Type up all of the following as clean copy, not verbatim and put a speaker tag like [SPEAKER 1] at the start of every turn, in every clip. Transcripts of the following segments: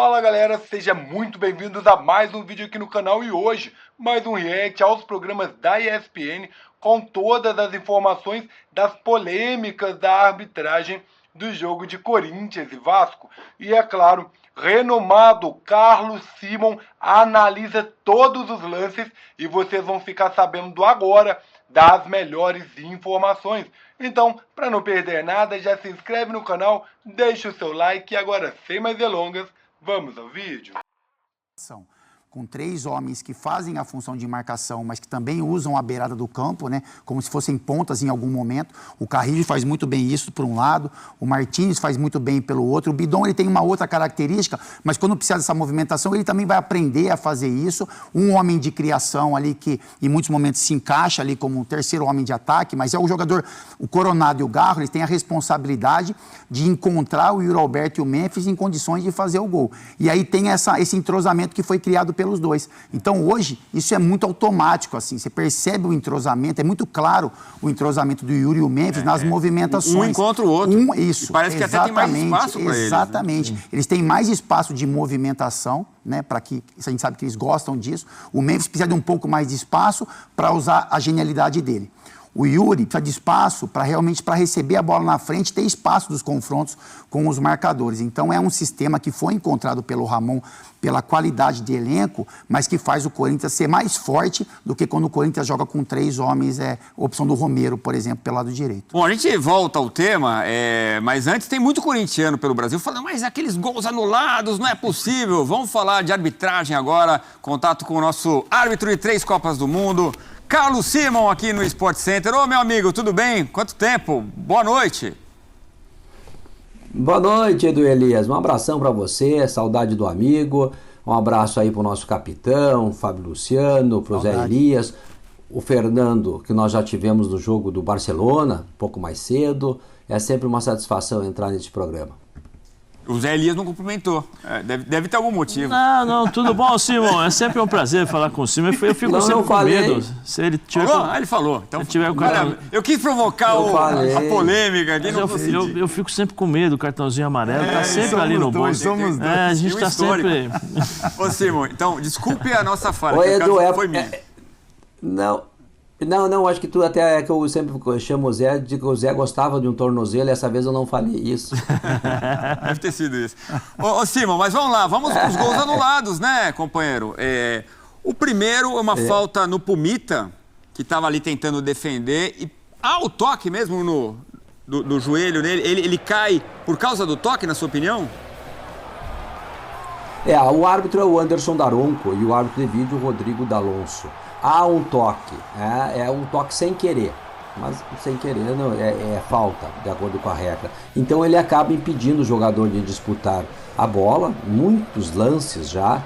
[SPEAKER 1] Fala galera, sejam muito bem-vindos a mais um vídeo aqui no canal e hoje mais um react aos programas da ESPN com todas as informações das polêmicas da arbitragem do jogo de Corinthians e Vasco. E é claro, renomado Carlos Simon analisa todos os lances e vocês vão ficar sabendo agora das melhores informações. Então, para não perder nada, já se inscreve no canal, deixa o seu like e agora, sem mais delongas, vamos ao vídeo.
[SPEAKER 2] Com 3 homens que fazem a função de marcação, mas que também usam a beirada do campo, né, como se fossem pontas em algum momento. O Carrillo faz muito bem isso por um lado, o Martínez faz muito bem pelo outro. O Bidon ele tem uma outra característica, mas quando precisa dessa movimentação, ele também vai aprender a fazer isso. Um homem de criação ali que em muitos momentos se encaixa ali como um terceiro homem de ataque, mas é o jogador, o Coronado e o Garro, eles têm a responsabilidade de encontrar o Yuri Alberto e o Memphis em condições de fazer o gol. E aí tem esse entrosamento que foi criado pelos dois. Então, hoje, isso é muito automático, assim, você percebe o entrosamento, é muito claro o entrosamento do Yuri e o Memphis nas movimentações.
[SPEAKER 3] Um encontra o outro.
[SPEAKER 2] Isso,
[SPEAKER 3] e parece que até tem mais espaço para eles.
[SPEAKER 2] Exatamente. Né? Eles têm mais espaço de movimentação, né, para que, a gente sabe que eles gostam disso. O Memphis precisa de um pouco mais de espaço para usar a genialidade dele. O Yuri precisa de espaço para realmente receber a bola na frente, ter espaço dos confrontos com os marcadores. Então é um sistema que foi encontrado pelo Ramon pela qualidade de elenco, mas que faz o Corinthians ser mais forte do que quando o Corinthians joga com 3 homens, opção do Romero, por exemplo, pelo lado direito.
[SPEAKER 3] Bom, a gente volta ao tema, mas antes tem muito corintiano pelo Brasil falando, mas aqueles gols anulados, não é possível. Vamos falar de arbitragem agora, contato com o nosso árbitro de 3 Copas do Mundo, Carlos Simon, aqui no Sport Center. Ô, meu amigo, tudo bem? Quanto tempo? Boa noite.
[SPEAKER 4] Boa noite, Edu Elias. Um abração para você, saudade do amigo. Um abraço aí pro nosso capitão, Fábio Luciano, pro Zé Elias, o Fernando, que nós já tivemos no jogo do Barcelona, um pouco mais cedo. É sempre uma satisfação entrar nesse programa.
[SPEAKER 3] O Zé Elias não cumprimentou. Deve ter algum motivo.
[SPEAKER 5] Não, tudo bom, Simon? É sempre um prazer falar com o Simon. Eu fico sempre com medo. Se ele tiver
[SPEAKER 3] ele falou. Então,
[SPEAKER 5] tiver o cartão...
[SPEAKER 3] Eu quis provocar a polêmica aqui.
[SPEAKER 5] Eu fico sempre com medo, o cartãozinho amarelo tá sempre ali no bolso.
[SPEAKER 2] Somos dois.
[SPEAKER 5] A gente tá sempre...
[SPEAKER 3] Ô, Simon, então, desculpe a nossa falha.
[SPEAKER 4] Oi, Edu,
[SPEAKER 3] foi minha.
[SPEAKER 4] Não, acho que tu até é que eu sempre chamo o Zé, de que o Zé gostava de um tornozelo e essa vez eu não falei isso.
[SPEAKER 3] Deve ter sido isso. Ô, Simon, mas vamos lá, vamos com os gols anulados, né, companheiro? O primeiro é uma falta no Pumita, que estava ali tentando defender, e o toque mesmo do joelho nele, ele cai por causa do toque, na sua opinião?
[SPEAKER 4] O árbitro é o Anderson Daronco e o árbitro de vídeo o Rodrigo D'Alonso. Há um toque, é um toque sem querer, mas sem querer não, é falta, de acordo com a regra. Então ele acaba impedindo o jogador de disputar a bola. Muitos lances já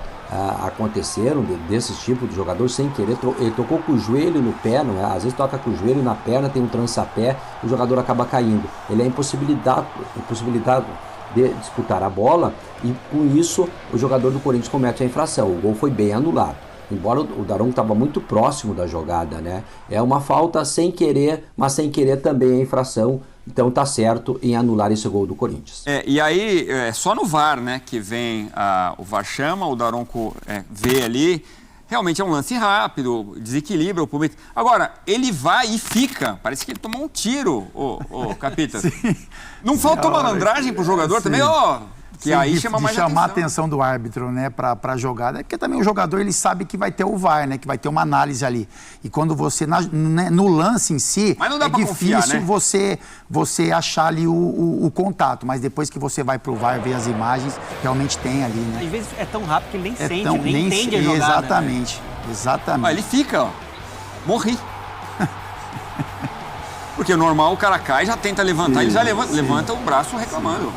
[SPEAKER 4] aconteceram desse tipo de jogador sem querer. Ele tocou com o joelho no pé, não é? Às vezes toca com o joelho na perna, tem um trançapé, o jogador acaba caindo. Ele é impossibilitado de disputar a bola e com isso o jogador do Corinthians comete a infração. O gol foi bem anulado. Embora o Daronco estava muito próximo da jogada, né? É uma falta sem querer, mas sem querer também é infração. Então tá certo em anular esse gol do Corinthians.
[SPEAKER 3] E aí, só no VAR, né, que vem o VAR chama, o Daronco vê ali. Realmente é um lance rápido, desequilibra o público. Agora, ele vai e fica. Parece que ele tomou um tiro, o Capita. Não faltou malandragem pro jogador também? Que aí chama mais
[SPEAKER 2] chamar a atenção do árbitro, né, para a jogada, porque também o jogador ele sabe que vai ter o VAR, né, que vai ter uma análise ali. E quando você no lance em si,
[SPEAKER 3] mas não dá pra
[SPEAKER 2] difícil
[SPEAKER 3] confiar, né?
[SPEAKER 2] você achar ali o contato, mas depois que você vai pro VAR ver as imagens, realmente tem ali, né?
[SPEAKER 6] Às vezes é tão rápido que ele nem sente, nem entende a jogada.
[SPEAKER 2] Exatamente, né? Exatamente.
[SPEAKER 3] Ele fica, morri. Porque o normal o cara cai, já tenta levantar, ele já levanta o braço reclamando.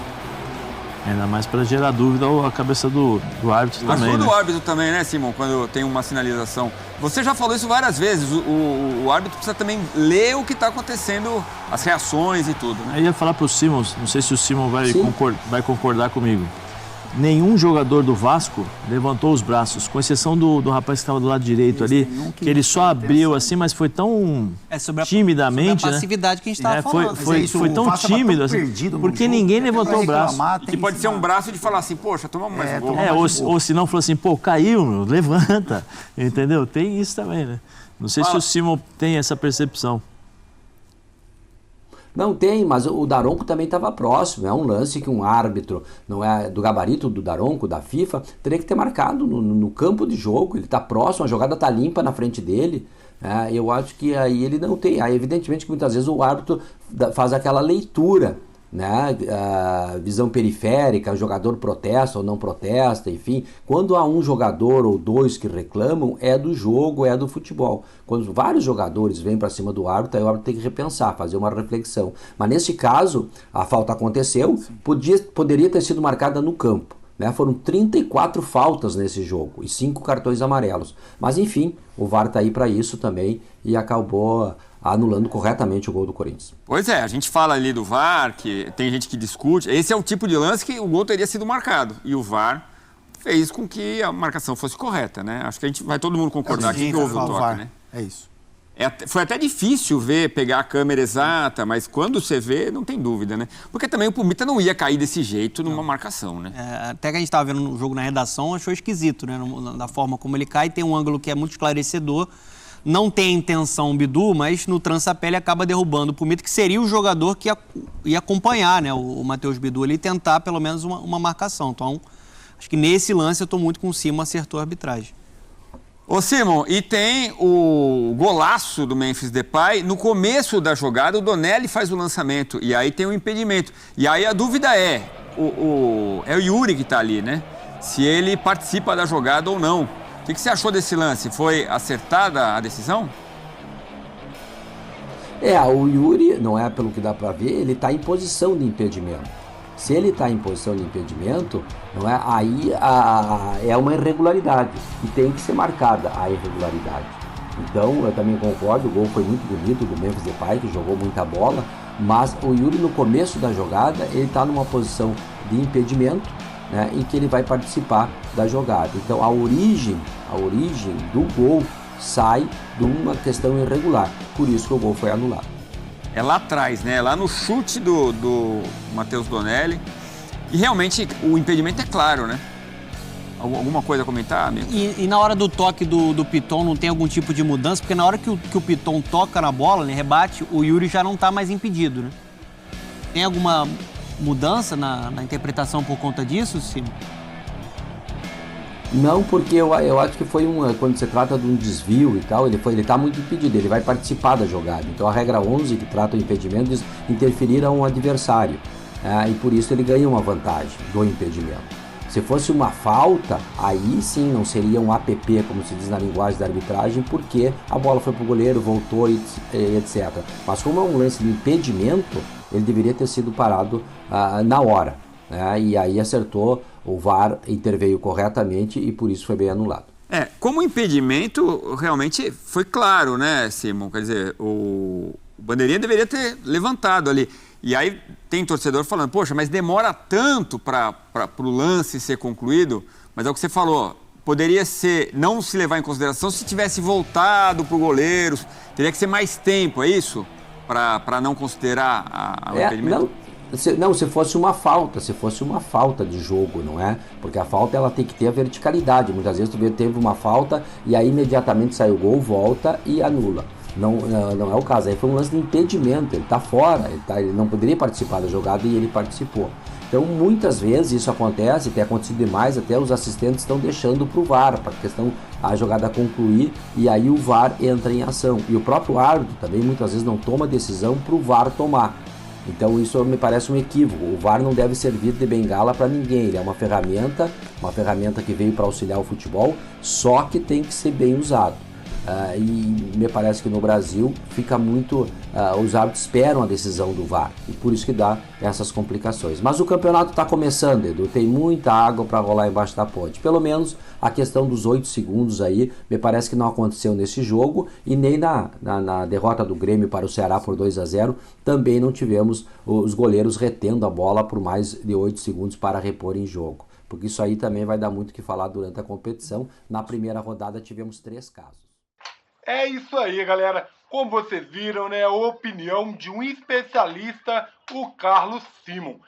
[SPEAKER 5] Ainda mais para gerar dúvida a cabeça do árbitro também.
[SPEAKER 3] Mas do árbitro também, né, Simon, quando tem uma sinalização. Você já falou isso várias vezes, o árbitro precisa também ler o que está acontecendo, as reações e tudo, né?
[SPEAKER 5] Eu ia falar para o Simon, não sei se o Simon vai concordar comigo. nenhum jogador do Vasco levantou os braços, com exceção do rapaz que estava do lado direito ali, que ele só abriu assim, mas foi tão timidamente,
[SPEAKER 6] sobre a passividade, né? Que a gente estava falando.
[SPEAKER 5] Foi tão tímido, assim, porque ninguém levantou o braço.
[SPEAKER 3] Que pode ser um braço de falar assim, poxa, toma mais gol.
[SPEAKER 5] Ou se não, falou assim, pô, caiu, meu, levanta, entendeu? Tem isso também, né? Não sei se o Simon tem essa percepção.
[SPEAKER 4] Não tem, mas o Daronco também estava próximo. É um lance que um árbitro, não é do gabarito do Daronco, da FIFA, teria que ter marcado no campo de jogo. Ele está próximo, a jogada está limpa na frente dele. Eu acho que aí ele não tem. Aí, evidentemente, que muitas vezes o árbitro faz aquela leitura, né? Visão periférica, o jogador protesta ou não protesta, enfim. Quando há um jogador ou dois que reclamam, é do jogo, é do futebol. Quando vários jogadores vêm para cima do árbitro, aí o árbitro tem que repensar, fazer uma reflexão. Mas nesse caso, a falta aconteceu, poderia ter sido marcada no campo, né? Foram 34 faltas nesse jogo e 5 cartões amarelos. Mas enfim, o VAR está aí para isso também e acabou anulando corretamente o gol do Corinthians.
[SPEAKER 3] Pois é, a gente fala ali do VAR, que tem gente que discute. Esse é o tipo de lance que o gol teria sido marcado. E o VAR fez com que a marcação fosse correta, né? Acho que a gente vai todo mundo concordar aqui que houve o toque, né?
[SPEAKER 2] É isso.
[SPEAKER 3] Foi até difícil pegar a câmera exata, mas quando você vê, não tem dúvida, né? Porque também o Pumita não ia cair desse jeito numa marcação, né?
[SPEAKER 6] Até que a gente estava vendo o jogo na redação, achou esquisito, né? Da forma como ele cai, tem um ângulo que é muito esclarecedor. Não tem a intenção o Bidu, mas no trança-pé ele acaba derrubando o Pumita, que seria o jogador que ia acompanhar, né, o Matheus Bidu ali e tentar pelo menos uma marcação. Então, acho que nesse lance eu estou muito com o Simon, acertou a arbitragem.
[SPEAKER 3] Ô Simon, e tem o golaço do Memphis Depay. No começo da jogada, o Donelli faz o lançamento e aí tem o impedimento. E aí a dúvida é o Yuri que está ali, né? Se ele participa da jogada ou não. O que você achou desse lance? Foi acertada a decisão?
[SPEAKER 4] O Yuri, não é pelo que dá para ver, ele está em posição de impedimento. Se ele está em posição de impedimento, não é, aí é uma irregularidade e tem que ser marcada a irregularidade. Então, eu também concordo, o gol foi muito bonito do Memphis Depay, que jogou muita bola, mas o Yuri no começo da jogada, ele está numa posição de impedimento, né, em que ele vai participar da jogada. Então a origem do gol sai de uma questão irregular, por isso que o gol foi anulado.
[SPEAKER 3] É lá atrás, né? Lá no chute do Matheus Donelli. E realmente o impedimento é claro, né? Alguma coisa a comentar, amigo?
[SPEAKER 6] E na hora do toque do Piton não tem algum tipo de mudança? Porque na hora que o Piton toca na bola, né, rebate, o Yuri já não está mais impedido, né? Tem alguma mudança na interpretação por conta disso, Simon?
[SPEAKER 4] Não, porque eu acho que foi quando se trata de um desvio e tal, ele está muito impedido, ele vai participar da jogada. Então a regra 11, que trata o impedimento, diz interferir a um adversário. E por isso ele ganha uma vantagem do impedimento. Se fosse uma falta, aí sim não seria um APP, como se diz na linguagem da arbitragem, porque a bola foi para o goleiro, voltou e etc. Mas como é um lance de impedimento, ele deveria ter sido parado na hora. E aí acertou, o VAR interveio corretamente e por isso foi bem anulado.
[SPEAKER 3] Como impedimento, realmente foi claro, né, Simon? Quer dizer, o bandeirinha deveria ter levantado ali. E aí tem torcedor falando, poxa, mas demora tanto para o lance ser concluído, mas é o que você falou, poderia ser, não se levar em consideração se tivesse voltado para o goleiro, teria que ser mais tempo, é isso? Para não considerar o impedimento?
[SPEAKER 4] Não, se fosse uma falta de jogo, não é? Porque a falta ela tem que ter a verticalidade. Muitas vezes tu teve uma falta e aí imediatamente sai o gol, volta e anula. Não é o caso. Aí foi um lance de impedimento, ele está fora, ele não poderia participar da jogada e ele participou. Então muitas vezes isso acontece, tem acontecido demais, até os assistentes estão deixando para o VAR, para a jogada concluir e aí o VAR entra em ação. E o próprio árbitro também muitas vezes não toma decisão para o VAR tomar. Então isso me parece um equívoco. O VAR não deve servir de bengala para ninguém. Ele é uma ferramenta que veio para auxiliar o futebol, só que tem que ser bem usado. E me parece que no Brasil fica muito... os árbitros esperam a decisão do VAR e por isso que dá essas complicações. Mas o campeonato está começando, Edu, tem muita água para rolar embaixo da ponte. Pelo menos a questão dos 8 segundos aí, me parece que não aconteceu nesse jogo e nem na derrota do Grêmio para o Ceará por 2-0, também não tivemos os goleiros retendo a bola por mais de 8 segundos para repor em jogo. porque isso aí também vai dar muito o que falar durante a competição. Na primeira rodada tivemos 3 casos.
[SPEAKER 1] É isso aí, galera. Como vocês viram, né, a opinião de um especialista, o Carlos Simon.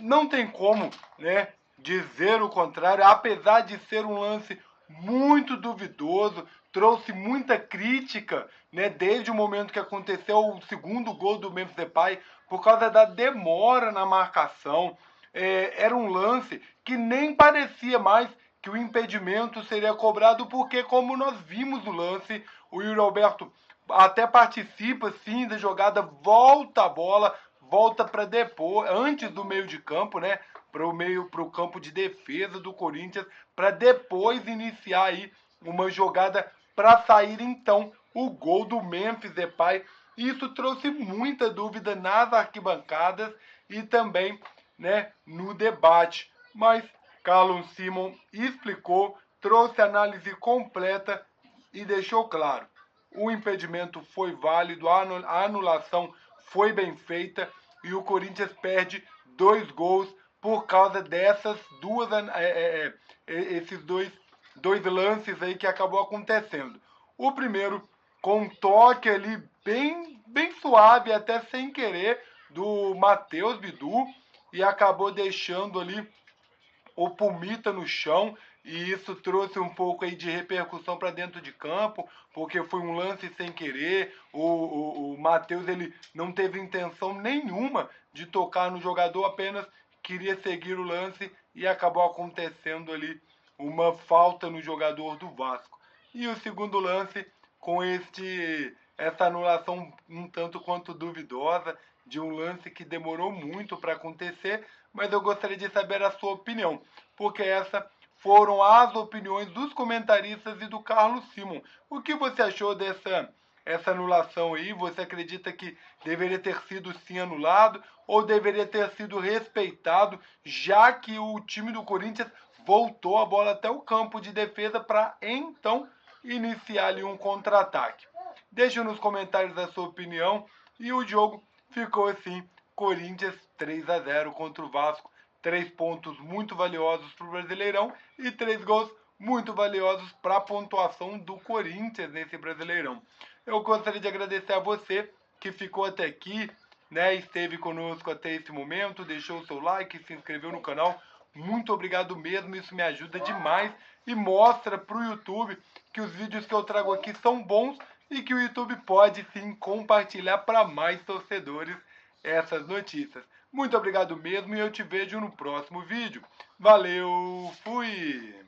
[SPEAKER 1] Não tem como, né, dizer o contrário, apesar de ser um lance muito duvidoso, trouxe muita crítica, né, desde o momento que aconteceu o segundo gol do Memphis Depay, por causa da demora na marcação. Era um lance que nem parecia mais que o impedimento seria cobrado, porque como nós vimos o lance, o Yuri Alberto até participa sim da jogada, volta a bola, volta para depois, antes do meio de campo, né, para o campo de defesa do Corinthians, para depois iniciar aí uma jogada para sair então o gol do Memphis Depay. Isso trouxe muita dúvida nas arquibancadas e também, né, no debate. Mas Carlos Simon explicou, trouxe análise completa e deixou claro: o impedimento foi válido, a anulação foi bem feita e o Corinthians perde 2 gols por causa dessas esses dois lances aí que acabou acontecendo. O primeiro com um toque ali bem suave, até sem querer, do Matheus Bidu, e acabou deixando ali o Pumita no chão, e isso trouxe um pouco aí de repercussão para dentro de campo, porque foi um lance sem querer. O Matheus, ele não teve intenção nenhuma de tocar no jogador, apenas queria seguir o lance e acabou acontecendo ali uma falta no jogador do Vasco. E o segundo lance, com essa anulação um tanto quanto duvidosa, de um lance que demorou muito para acontecer, mas eu gostaria de saber a sua opinião, porque essas foram as opiniões dos comentaristas e do Carlos Simon. O que você achou essa anulação aí? Você acredita que deveria ter sido sim anulado ou deveria ter sido respeitado, já que o time do Corinthians voltou a bola até o campo de defesa para então iniciar ali um contra-ataque? Deixa nos comentários a sua opinião. E o jogo ficou assim: Corinthians 3-0 contra o Vasco. 3 pontos muito valiosos para o Brasileirão e 3 gols muito valiosos para a pontuação do Corinthians nesse Brasileirão. Eu gostaria de agradecer a você que ficou até aqui, né, esteve conosco até esse momento, deixou o seu like, se inscreveu no canal. Muito obrigado mesmo, isso me ajuda demais e mostra para o YouTube que os vídeos que eu trago aqui são bons e que o YouTube pode sim compartilhar para mais torcedores essas notícias. Muito obrigado mesmo e eu te vejo no próximo vídeo. Valeu, fui!